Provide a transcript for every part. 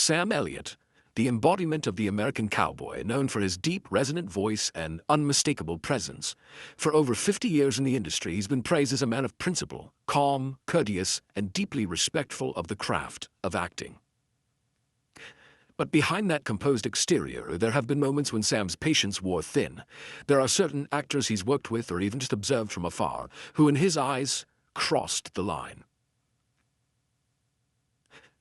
Sam Elliott, the embodiment of the American cowboy, known for his deep, resonant voice and unmistakable presence. For over 50 years in the industry, he's been praised as a man of principle, calm, courteous, and deeply respectful of the craft of acting. But behind that composed exterior, there have been moments when Sam's patience wore thin. There are certain actors he's worked with or even just observed from afar, who in his eyes crossed the line.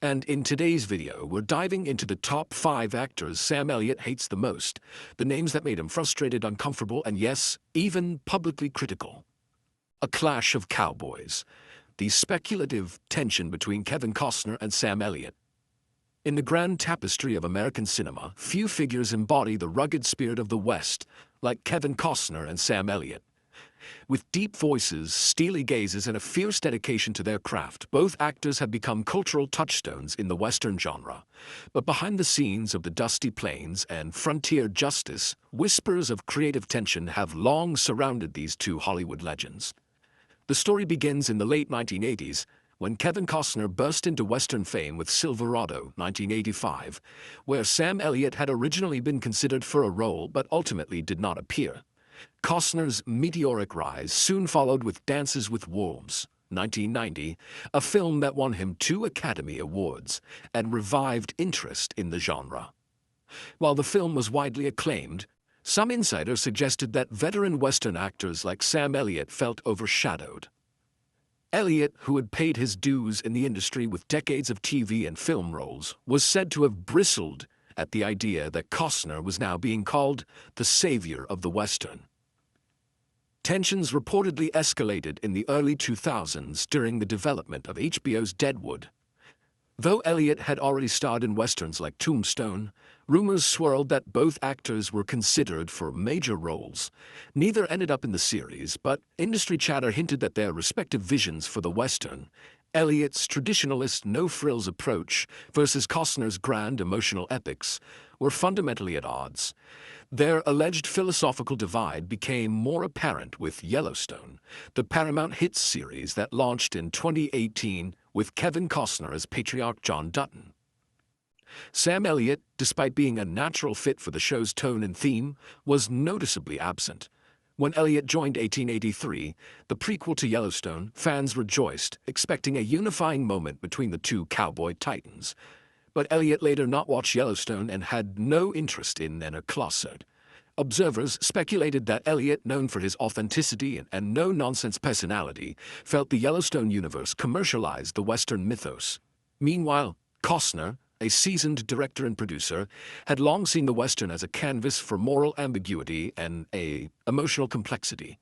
And in today's video, we're diving into the top 5 actors Sam Elliott hates the most, the names that made him frustrated, uncomfortable, and yes, even publicly critical. A clash of cowboys. The speculative tension between Kevin Costner and Sam Elliott. In the grand tapestry of American cinema, few figures embody the rugged spirit of the West like Kevin Costner and Sam Elliott. With deep voices, steely gazes, and a fierce dedication to their craft, both actors have become cultural touchstones in the Western genre. But behind the scenes of the dusty plains and frontier justice, whispers of creative tension have long surrounded these two Hollywood legends. The story begins in the late 1980s, when Kevin Costner burst into Western fame with Silverado, 1985, where Sam Elliott had originally been considered for a role but ultimately did not appear. Costner's meteoric rise soon followed with Dances with Wolves, 1990, a film that won him 2 Academy Awards and revived interest in the genre. While the film was widely acclaimed, some insiders suggested that veteran Western actors like Sam Elliott felt overshadowed. Elliott, who had paid his dues in the industry with decades of TV and film roles, was said to have bristled at the idea that Costner was now being called the savior of the Western. Tensions reportedly escalated in the early 2000s during the development of HBO's Deadwood. Though Elliott had already starred in westerns like Tombstone, rumors swirled that both actors were considered for major roles. Neither ended up in the series, but industry chatter hinted that their respective visions for the western, Elliott's traditionalist no-frills approach versus Costner's grand emotional epics, were fundamentally at odds. Their alleged philosophical divide became more apparent with Yellowstone, the Paramount hit series that launched in 2018 with Kevin Costner as patriarch John Dutton. Sam Elliott, despite being a natural fit for the show's tone and theme, was noticeably absent. When Elliott joined 1883, the prequel to Yellowstone, fans rejoiced, expecting a unifying moment between the two cowboy titans. But Elliott later not watched Yellowstone and had no interest in a closet. Observers speculated that Elliott, known for his authenticity and no-nonsense personality, felt the Yellowstone universe commercialized the Western mythos. Meanwhile, Costner, a seasoned director and producer, had long seen the Western as a canvas for moral ambiguity and emotional complexity.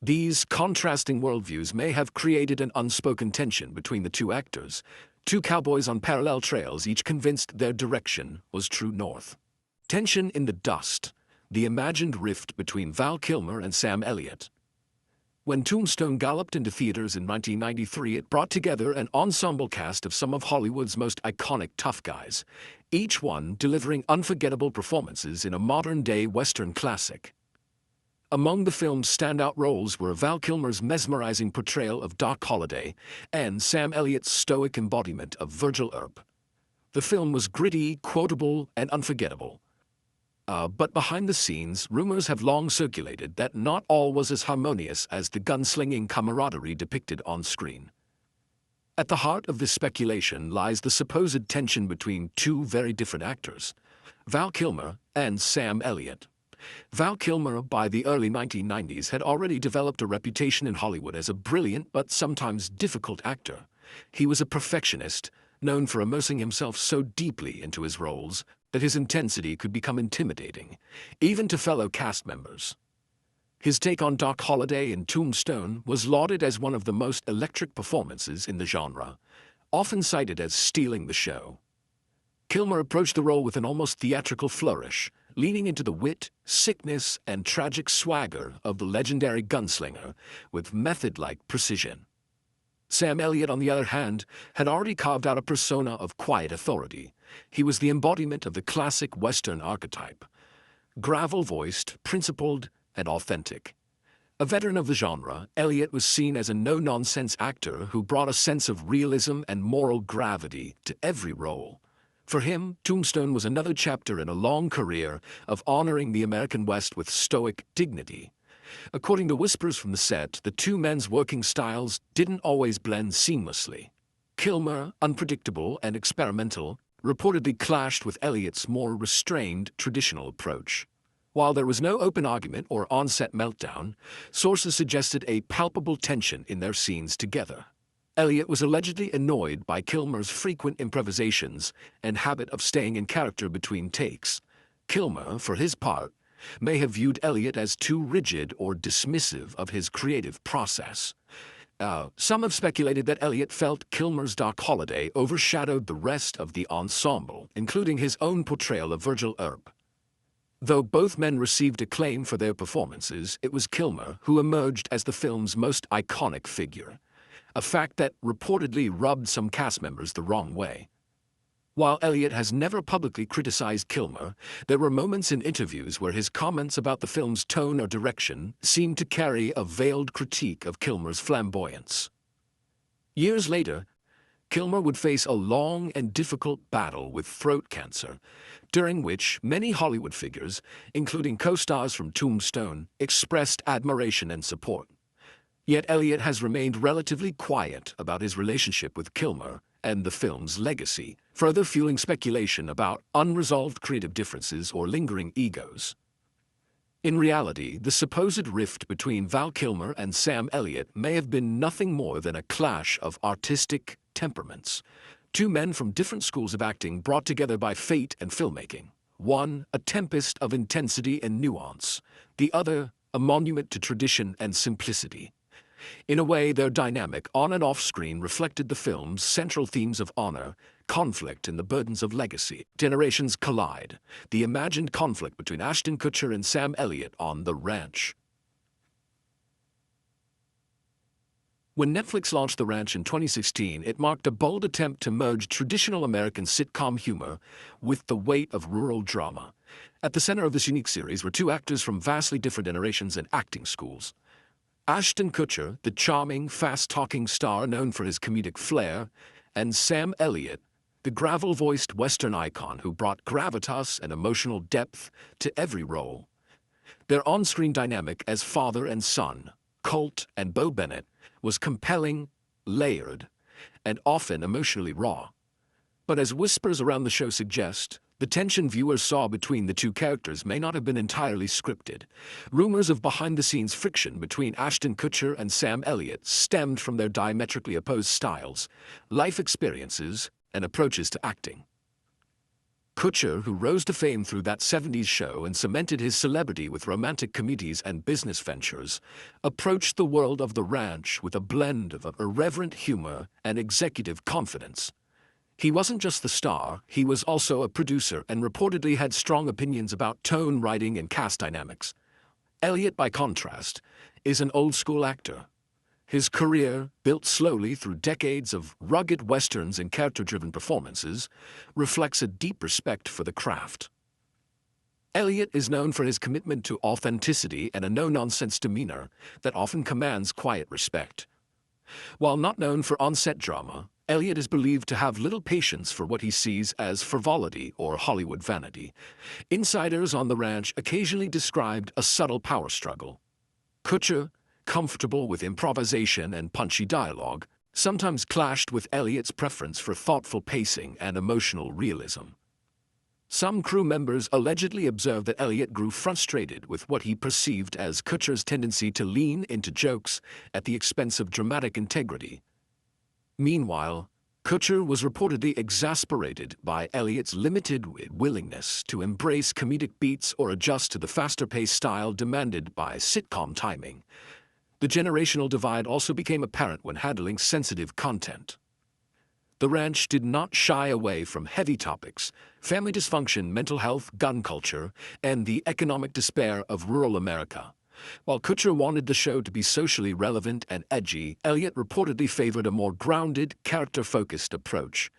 These contrasting worldviews may have created an unspoken tension between the two actors, two cowboys on parallel trails, each convinced their direction was true north. Tension in the dust, the imagined rift between Val Kilmer and Sam Elliott. When Tombstone galloped into theaters in 1993, it brought together an ensemble cast of some of Hollywood's most iconic tough guys, each one delivering unforgettable performances in a modern-day Western classic. Among the film's standout roles were Val Kilmer's mesmerizing portrayal of Doc Holliday and Sam Elliott's stoic embodiment of Virgil Earp. The film was gritty, quotable, and unforgettable. But behind the scenes, rumors have long circulated that not all was as harmonious as the gunslinging camaraderie depicted on screen. At the heart of this speculation lies the supposed tension between two very different actors, Val Kilmer and Sam Elliott. Val Kilmer, by the early 1990s, had already developed a reputation in Hollywood as a brilliant but sometimes difficult actor. He was a perfectionist, known for immersing himself so deeply into his roles that his intensity could become intimidating, even to fellow cast members. His take on Doc Holliday in Tombstone was lauded as one of the most electric performances in the genre, often cited as stealing the show. Kilmer approached the role with an almost theatrical flourish, leaning into the wit, sickness, and tragic swagger of the legendary gunslinger with method-like precision. Sam Elliott, on the other hand, had already carved out a persona of quiet authority. He was the embodiment of the classic Western archetype, gravel-voiced, principled, and authentic. A veteran of the genre, Elliott was seen as a no-nonsense actor who brought a sense of realism and moral gravity to every role. For him, Tombstone was another chapter in a long career of honoring the American West with stoic dignity. According to whispers from the set, the two men's working styles didn't always blend seamlessly. Kilmer, unpredictable and experimental, reportedly clashed with Elliott's more restrained, traditional approach. While there was no open argument or on-set meltdown, sources suggested a palpable tension in their scenes together. Elliott was allegedly annoyed by Kilmer's frequent improvisations and habit of staying in character between takes. Kilmer, for his part, may have viewed Elliott as too rigid or dismissive of his creative process. Some have speculated that Elliott felt Kilmer's dark holiday overshadowed the rest of the ensemble, including his own portrayal of Virgil Earp. Though both men received acclaim for their performances, it was Kilmer who emerged as the film's most iconic figure, a fact that reportedly rubbed some cast members the wrong way. While Elliott has never publicly criticized Kilmer, there were moments in interviews where his comments about the film's tone or direction seemed to carry a veiled critique of Kilmer's flamboyance. Years later, Kilmer would face a long and difficult battle with throat cancer, during which many Hollywood figures, including co-stars from Tombstone, expressed admiration and support. Yet Elliott has remained relatively quiet about his relationship with Kilmer and the film's legacy, further fueling speculation about unresolved creative differences or lingering egos. In reality, the supposed rift between Val Kilmer and Sam Elliott may have been nothing more than a clash of artistic temperaments, two men from different schools of acting brought together by fate and filmmaking. One, a tempest of intensity and nuance, the other, a monument to tradition and simplicity. In a way, their dynamic on and off screen reflected the film's central themes of honor, conflict, and the burdens of legacy. Generations collide, the imagined conflict between Ashton Kutcher and Sam Elliott on the ranch. When Netflix launched The Ranch in 2016, it marked a bold attempt to merge traditional American sitcom humor with the weight of rural drama. At the center of this unique series were two actors from vastly different generations and acting schools. Ashton Kutcher, the charming, fast-talking star known for his comedic flair, and Sam Elliott, the gravel-voiced Western icon who brought gravitas and emotional depth to every role. Their on-screen dynamic as father and son, Colt and Bo Bennett, was compelling, layered, and often emotionally raw. But as whispers around the show suggest, the tension viewers saw between the two characters may not have been entirely scripted. Rumors of behind-the-scenes friction between Ashton Kutcher and Sam Elliott stemmed from their diametrically opposed styles, life experiences, and approaches to acting. Kutcher, who rose to fame through that 70s show and cemented his celebrity with romantic comedies and business ventures, approached the world of The Ranch with a blend of irreverent humor and executive confidence. He wasn't just the star, he was also a producer and reportedly had strong opinions about tone, writing, and cast dynamics. Elliott, by contrast, is an old-school actor. His career, built slowly through decades of rugged westerns and character-driven performances, reflects a deep respect for the craft. Elliott is known for his commitment to authenticity and a no-nonsense demeanor that often commands quiet respect. While not known for on-set drama, Elliott is believed to have little patience for what he sees as frivolity or Hollywood vanity. Insiders on The Ranch occasionally described a subtle power struggle. Kutcher, comfortable with improvisation and punchy dialogue, sometimes clashed with Elliott's preference for thoughtful pacing and emotional realism. Some crew members allegedly observed that Elliott grew frustrated with what he perceived as Kutcher's tendency to lean into jokes at the expense of dramatic integrity. Meanwhile, Kutcher was reportedly exasperated by Elliott's limited willingness to embrace comedic beats or adjust to the faster-paced style demanded by sitcom timing. The generational divide also became apparent when handling sensitive content. The Ranch did not shy away from heavy topics: family dysfunction, mental health, gun culture, and the economic despair of rural America. While Kutcher wanted the show to be socially relevant and edgy, Elliott reportedly favored a more grounded, character-focused approach,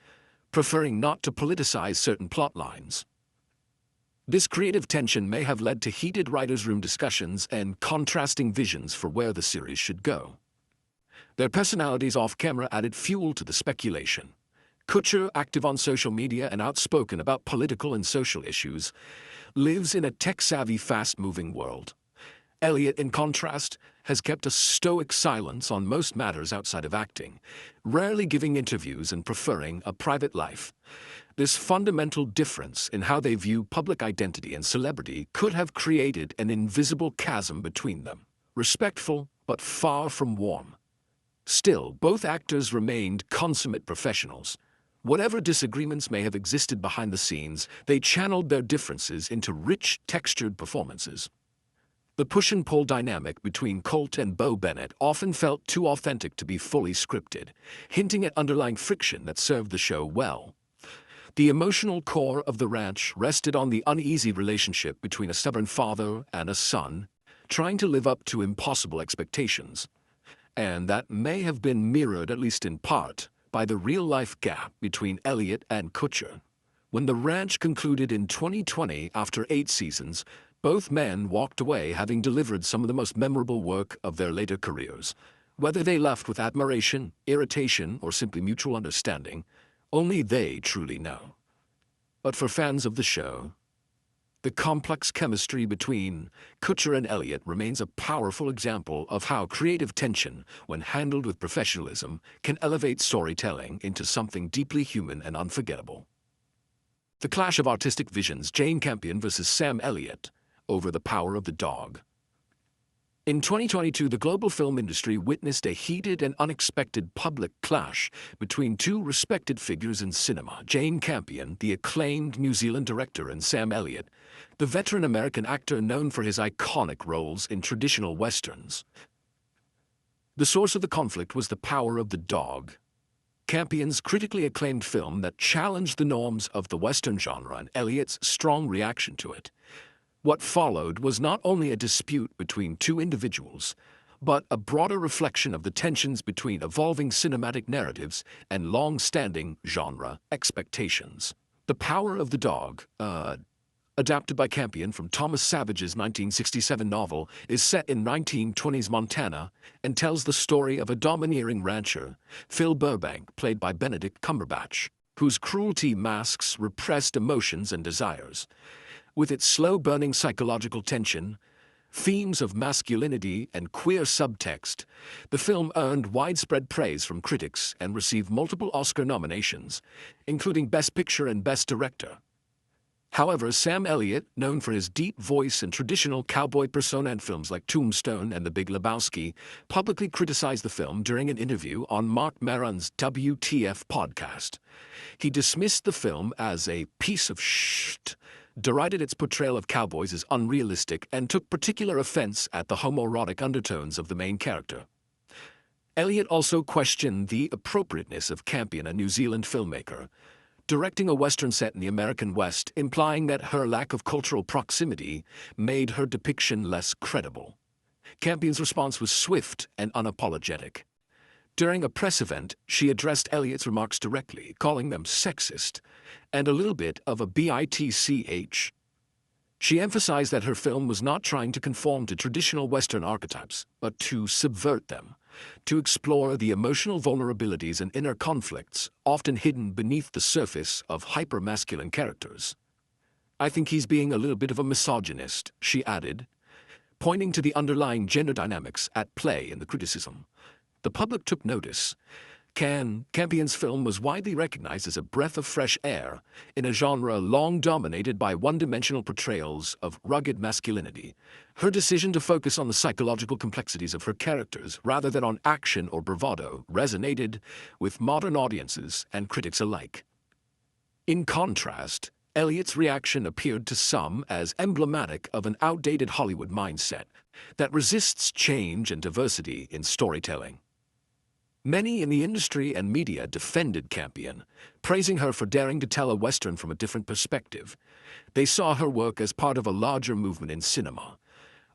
preferring not to politicize certain plot lines. This creative tension may have led to heated writers' room discussions and contrasting visions for where the series should go. Their personalities off-camera added fuel to the speculation. Kutcher, active on social media and outspoken about political and social issues, lives in a tech-savvy, fast-moving world. Elliott, in contrast, has kept a stoic silence on most matters outside of acting, rarely giving interviews and preferring a private life. This fundamental difference in how they view public identity and celebrity could have created an invisible chasm between them, respectful but far from warm. Still, both actors remained consummate professionals. Whatever disagreements may have existed behind the scenes, they channeled their differences into rich, textured performances. The push and pull dynamic between Colt and Bo Bennett often felt too authentic to be fully scripted, hinting at underlying friction that served the show well. The emotional core of The Ranch rested on the uneasy relationship between a stubborn father and a son, trying to live up to impossible expectations. And that may have been mirrored, at least in part, by the real-life gap between Elliott and Kutcher. When The Ranch concluded in 2020 after 8 seasons, both men walked away having delivered some of the most memorable work of their later careers. Whether they left with admiration, irritation, or simply mutual understanding, only they truly know. But for fans of the show, the complex chemistry between Kutcher and Elliott remains a powerful example of how creative tension, when handled with professionalism, can elevate storytelling into something deeply human and unforgettable. The clash of artistic visions, Jane Campion versus Sam Elliott, over the power of the dog. In 2022, the global film industry witnessed a heated and unexpected public clash between two respected figures in cinema, Jane Campion, the acclaimed New Zealand director, and Sam Elliott, the veteran American actor known for his iconic roles in traditional westerns. The source of the conflict was The Power of the Dog, Campion's critically acclaimed film that challenged the norms of the western genre, and Elliott's strong reaction to it. What followed was not only a dispute between two individuals, but a broader reflection of the tensions between evolving cinematic narratives and long-standing genre expectations. The Power of the Dog, adapted by Campion from Thomas Savage's 1967 novel, is set in 1920s Montana and tells the story of a domineering rancher, Phil Burbank, played by Benedict Cumberbatch, whose cruelty masks repressed emotions and desires. With its slow-burning psychological tension, themes of masculinity and queer subtext, the film earned widespread praise from critics and received multiple Oscar nominations, including Best Picture and Best Director. However, Sam Elliott, known for his deep voice and traditional cowboy persona in films like Tombstone and The Big Lebowski, publicly criticized the film during an interview on Mark Maron's WTF podcast. He dismissed the film as a piece of shit, derided its portrayal of cowboys as unrealistic, and took particular offense at the homoerotic undertones of the main character. Elliott also questioned the appropriateness of Campion, a New Zealand filmmaker, directing a Western set in the American West, implying that her lack of cultural proximity made her depiction less credible. Campion's response was swift and unapologetic. During a press event, she addressed Elliott's remarks directly, calling them sexist and a little bit of a bitch. She emphasized that her film was not trying to conform to traditional Western archetypes, but to subvert them, to explore the emotional vulnerabilities and inner conflicts often hidden beneath the surface of hyper-masculine characters. "I think he's being a little bit of a misogynist," she added, pointing to the underlying gender dynamics at play in the criticism. The public took notice. Campion's film was widely recognized as a breath of fresh air in a genre long dominated by one-dimensional portrayals of rugged masculinity. Her decision to focus on the psychological complexities of her characters rather than on action or bravado resonated with modern audiences and critics alike. In contrast, Elliott's reaction appeared to some as emblematic of an outdated Hollywood mindset that resists change and diversity in storytelling. Many in the industry and media defended Campion, praising her for daring to tell a Western from a different perspective. They saw her work as part of a larger movement in cinema,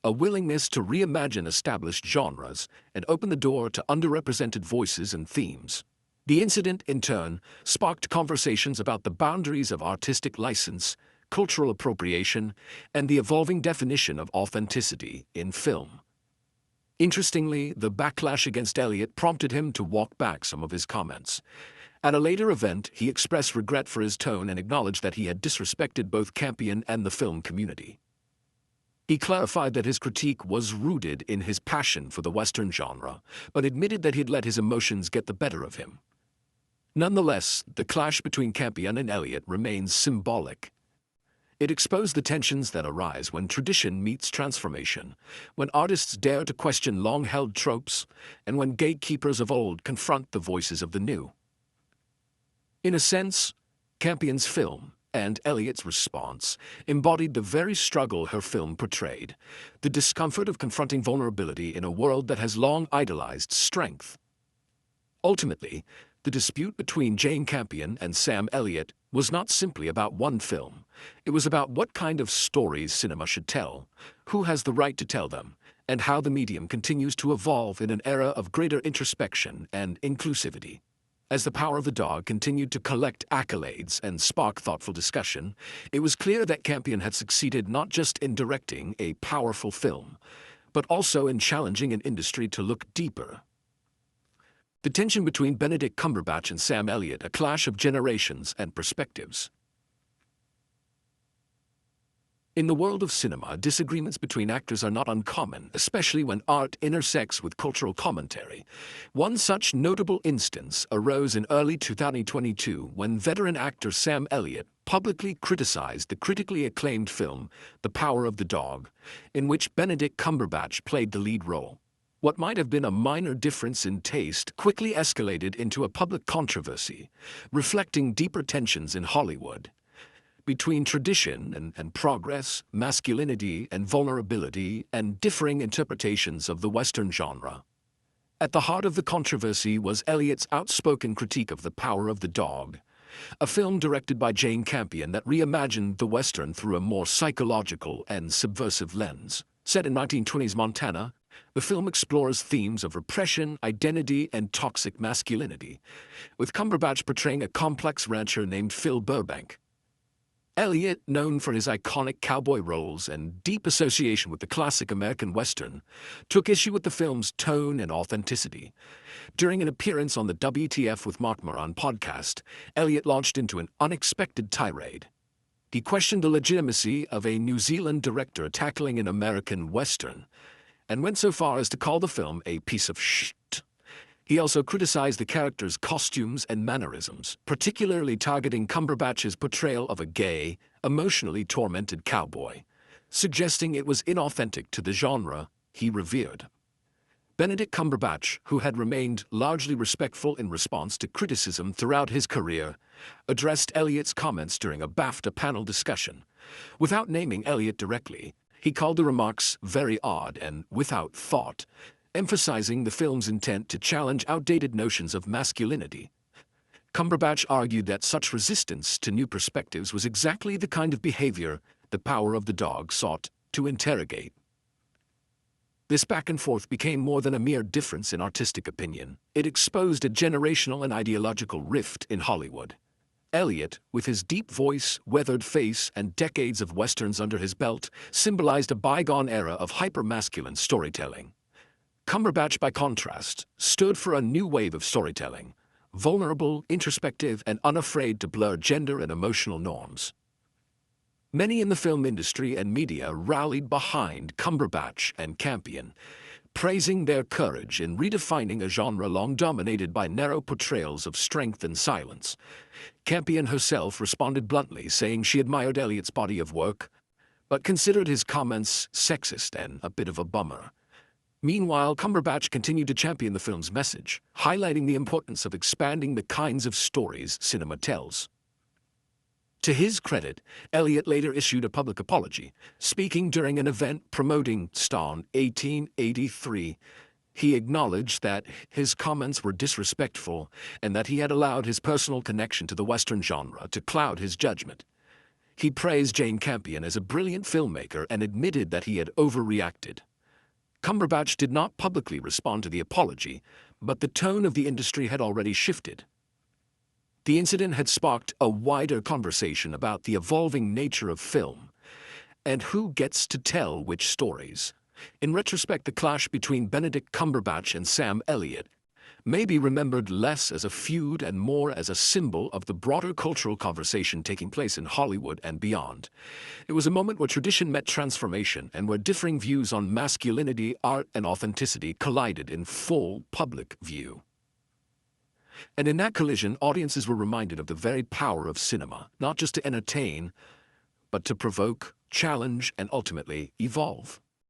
a willingness to reimagine established genres and open the door to underrepresented voices and themes. The incident, in turn, sparked conversations about the boundaries of artistic license, cultural appropriation, and the evolving definition of authenticity in film. Interestingly, the backlash against Elliott prompted him to walk back some of his comments. At a later event, he expressed regret for his tone and acknowledged that he had disrespected both Campion and the film community. He clarified that his critique was rooted in his passion for the Western genre, but admitted that he'd let his emotions get the better of him. Nonetheless, the clash between Campion and Elliott remains symbolic. It exposed the tensions that arise when tradition meets transformation, when artists dare to question long-held tropes, and when gatekeepers of old confront the voices of the new. In a sense, Campion's film, and Elliott's response, embodied the very struggle her film portrayed, the discomfort of confronting vulnerability in a world that has long idolized strength. Ultimately, the dispute between Jane Campion and Sam Elliott was not simply about one film. It was about what kind of stories cinema should tell, who has the right to tell them, and how the medium continues to evolve in an era of greater introspection and inclusivity. As The Power of the Dog continued to collect accolades and spark thoughtful discussion, it was clear that Campion had succeeded not just in directing a powerful film, but also in challenging an industry to look deeper. The tension between Benedict Cumberbatch and Sam Elliott, a clash of generations and perspectives. In the world of cinema, disagreements between actors are not uncommon, especially when art intersects with cultural commentary. One such notable instance arose in early 2022 when veteran actor Sam Elliott publicly criticized the critically acclaimed film The Power of the Dog, in which Benedict Cumberbatch played the lead role. What might have been a minor difference in taste quickly escalated into a public controversy, reflecting deeper tensions in Hollywood. Between tradition and progress, masculinity and vulnerability, and differing interpretations of the Western genre. At the heart of the controversy was Elliott's outspoken critique of The Power of the Dog, a film directed by Jane Campion that reimagined the Western through a more psychological and subversive lens. Set in 1920s Montana, the film explores themes of repression, identity, and toxic masculinity, with Cumberbatch portraying a complex rancher named Phil Burbank. Elliott, known for his iconic cowboy roles and deep association with the classic American Western, took issue with the film's tone and authenticity. During an appearance on the WTF with Mark Moran podcast, Elliott launched into an unexpected tirade. He questioned the legitimacy of a New Zealand director tackling an American Western, and went so far as to call the film a piece of shit. He also criticized the character's costumes and mannerisms, particularly targeting Cumberbatch's portrayal of a gay, emotionally tormented cowboy, suggesting it was inauthentic to the genre he revered. Benedict Cumberbatch, who had remained largely respectful in response to criticism throughout his career, addressed Elliott's comments during a BAFTA panel discussion. Without naming Elliott directly, he called the remarks very odd and without thought, emphasizing the film's intent to challenge outdated notions of masculinity. Cumberbatch argued that such resistance to new perspectives was exactly the kind of behavior The Power of the Dog sought to interrogate. This back and forth became more than a mere difference in artistic opinion. It exposed a generational and ideological rift in Hollywood. Elliott, with his deep voice, weathered face, and decades of westerns under his belt, symbolized a bygone era of hyper-masculine storytelling. Cumberbatch, by contrast, stood for a new wave of storytelling, vulnerable, introspective, and unafraid to blur gender and emotional norms. Many in the film industry and media rallied behind Cumberbatch and Campion, praising their courage in redefining a genre long dominated by narrow portrayals of strength and silence. Campion herself responded bluntly, saying she admired Elliott's body of work, but considered his comments sexist and a bit of a bummer. Meanwhile, Cumberbatch continued to champion the film's message, highlighting the importance of expanding the kinds of stories cinema tells. To his credit, Elliott later issued a public apology. Speaking during an event promoting Stan 1883, he acknowledged that his comments were disrespectful and that he had allowed his personal connection to the Western genre to cloud his judgment. He praised Jane Campion as a brilliant filmmaker and admitted that he had overreacted. Cumberbatch did not publicly respond to the apology, but the tone of the industry had already shifted. The incident had sparked a wider conversation about the evolving nature of film and who gets to tell which stories. In retrospect, the clash between Benedict Cumberbatch and Sam Elliott may be remembered less as a feud and more as a symbol of the broader cultural conversation taking place in Hollywood and beyond. It was a moment where tradition met transformation and where differing views on masculinity, art, and authenticity collided in full public view. And in that collision, audiences were reminded of the very power of cinema, not just to entertain, but to provoke, challenge, and ultimately evolve.